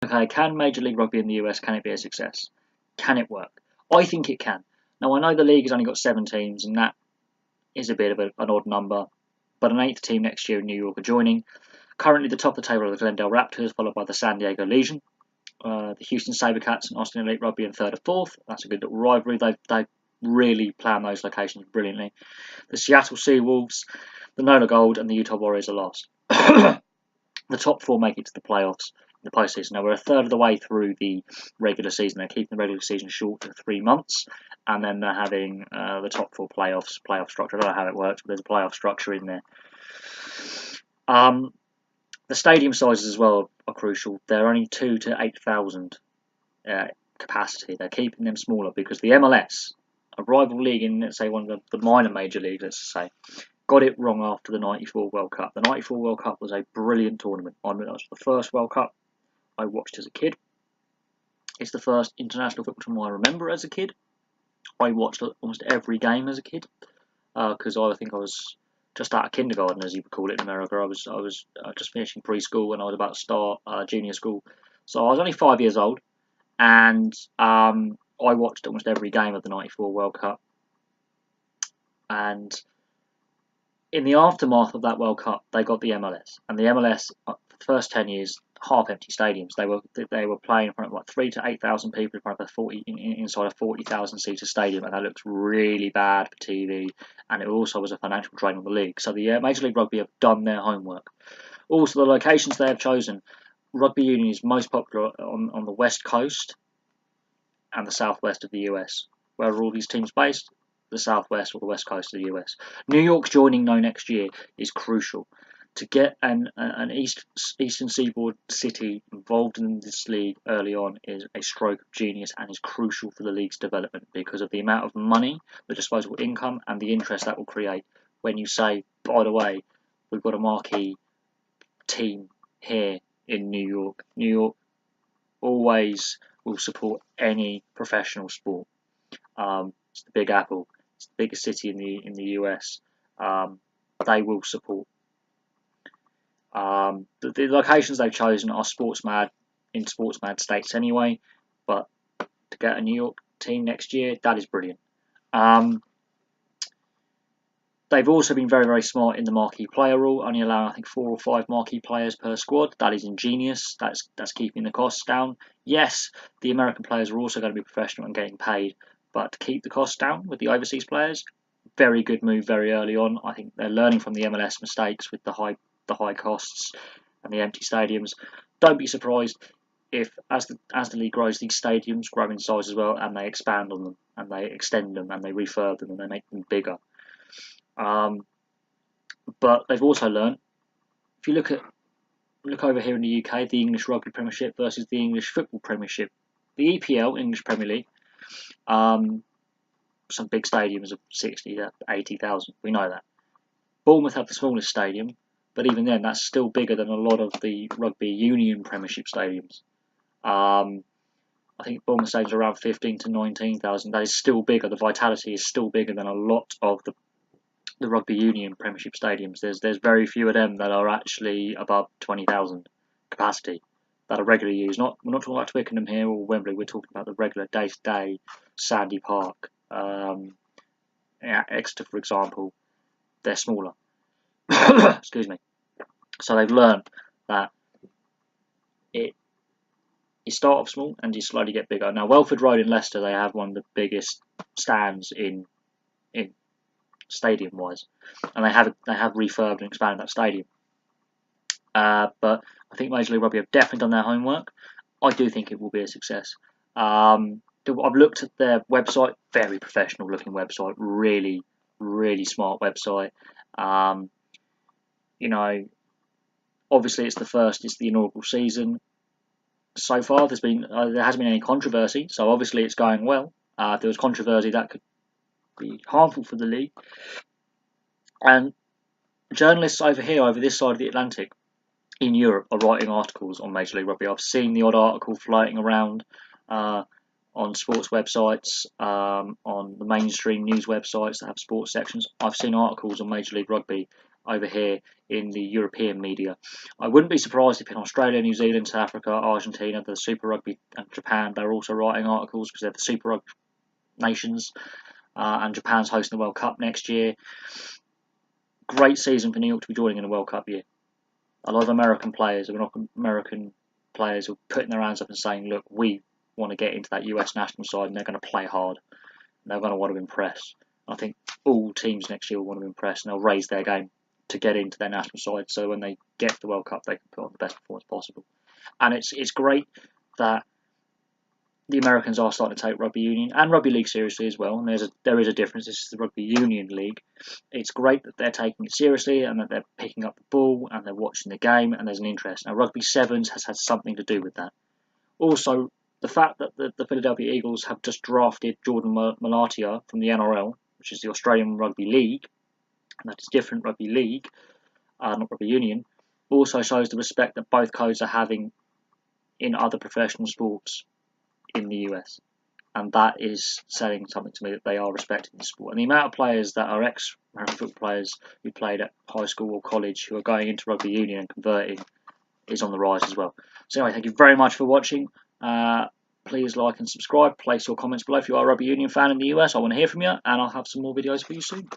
Okay, can Major League Rugby in the US, can it be a success? Can it work? I think it can. Now, I know the league has only got 7 teams, and that is a bit of an odd number, but an 8th team next year in New York are joining. Currently, the top of the table are the Glendale Raptors, followed by the San Diego Legion. The Houston Sabercats and Austin Elite Rugby in 3rd or 4th. That's a good little rivalry. They've really planned those locations brilliantly. The Seattle Seawolves, the Nola Gold, and the Utah Warriors are last. The top 4 make it to the playoffs in the postseason. Now, we're a third of the way through the regular season. They're keeping the regular season short to 3 months, and then they're having the top 4 playoff structure. I don't know how it works, but there's a playoff structure in there. The stadium sizes as well are crucial. They're only 2 to 8,000 capacity. They're keeping them smaller because the MLS, a rival league in, let's say, one of the minor major leagues, let's say, got it wrong after the '94 World Cup. The '94 World Cup was a brilliant tournament. That was the first World Cup I watched as a kid. It's the first international football tournament I remember as a kid. I watched almost every game as a kid because I think I was just out of kindergarten, as you would call it in America. I was just finishing preschool and I was about to start junior school. So I was only 5 years old, and I watched almost every game of the '94 World Cup. And in the aftermath of that World Cup, they got the MLS, and the MLS for the first 10 years, half-empty stadiums. They were playing in front of like 3 to 8,000 people in front of inside a 40,000-seater stadium, and that looks really bad for TV. And it also was a financial drain on the league. So the Major League Rugby have done their homework. Also, the locations they have chosen: Rugby Union is most popular on the West Coast and the Southwest of the US. Where are all these teams based? The Southwest or the West Coast of the US. New York joining though next year is crucial. To get an Eastern Seaboard city involved in this league early on is a stroke of genius and is crucial for the league's development because of the amount of money, the disposable income, and the interest that will create when you say, by the way, we've got a marquee team here in New York. New York always will support any professional sport. It's the Big Apple. It's the biggest city in the US. They will support. The locations they've chosen are sports mad states anyway, but to get a New York team next year, that is brilliant. They've also been very, very smart in the marquee player rule, only allowing, I think, 4 or 5 marquee players per squad. That is ingenious. That's keeping the costs down. Yes, the American players are also going to be professional and getting paid, but to keep the costs down with the overseas players, very good move very early on. I think they're learning from the MLS mistakes with the high costs and the empty stadiums. Don't be surprised if, as the league grows, these stadiums grow in size as well, and they expand on them, and they extend them, and they refurb them, and they make them bigger. But they've also learned, if you look over here in the UK, the English Rugby Premiership versus the English Football Premiership, the EPL, English Premier League, some big stadiums of 60 to 80,000. We know that. Bournemouth have the smallest stadium, but even then, that's still bigger than a lot of the Rugby Union Premiership stadiums. I think Bournemouth stadiums are around 15 to 19,000. That is still bigger. The vitality is still bigger than a lot of the Rugby Union Premiership stadiums. There's very few of them that are actually above 20,000 capacity that are regularly used. We're not talking about Twickenham here or Wembley. We're talking about the regular day-to-day Sandy Park. Exeter, for example, they're smaller. Excuse me. So they've learned that you start off small and you slowly get bigger. Now, Welford Road in Leicester, they have one of the biggest stands in stadium-wise, and they have refurbed and expanded that stadium. But I think Major League Rugby have definitely done their homework. I do think it will be a success. I've looked at their website, very professional looking website, really, really smart website. Obviously it's the inaugural season. So far there hasn't been any controversy, so obviously it's going well. If there was controversy, that could be harmful for the league. And journalists over this side of the Atlantic, in Europe, are writing articles on Major League Rugby. I've seen the odd article floating around on sports websites, on the mainstream news websites that have sports sections. I've seen articles on Major League Rugby over here in the European media. I wouldn't be surprised if in Australia, New Zealand, South Africa, Argentina, the Super Rugby, and Japan, they're also writing articles because they're the Super Rugby nations, and Japan's hosting the World Cup next year. Great season for New York to be joining in the World Cup year. A lot of American players are putting their hands up and saying, look, we want to get into that US national side, and they're going to play hard. And they're going to want to impress. I think all teams next year will want to impress, and they'll raise their game to get into their national side, so when they get to the World Cup, they can put on the best performance possible. And it's great that the Americans are starting to take rugby union and rugby league seriously as well. And there is a difference. This is the rugby union league. It's great that they're taking it seriously and that they're picking up the ball and they're watching the game and there's an interest. Now, rugby sevens has had something to do with that. Also, the fact that the Philadelphia Eagles have just drafted Jordan Malatia from the NRL, which is the Australian Rugby League, and that is different rugby league, not rugby union, also shows the respect that both codes are having in other professional sports in the US, and that is saying something to me that they are respecting the sport. And the amount of players that are ex-American football players who played at high school or college who are going into rugby union and converting is on the rise as well. So anyway, thank you very much for watching. Please like and subscribe. Place your comments below if you are a rugby union fan in the US. I want to hear from you, and I'll have some more videos for you soon.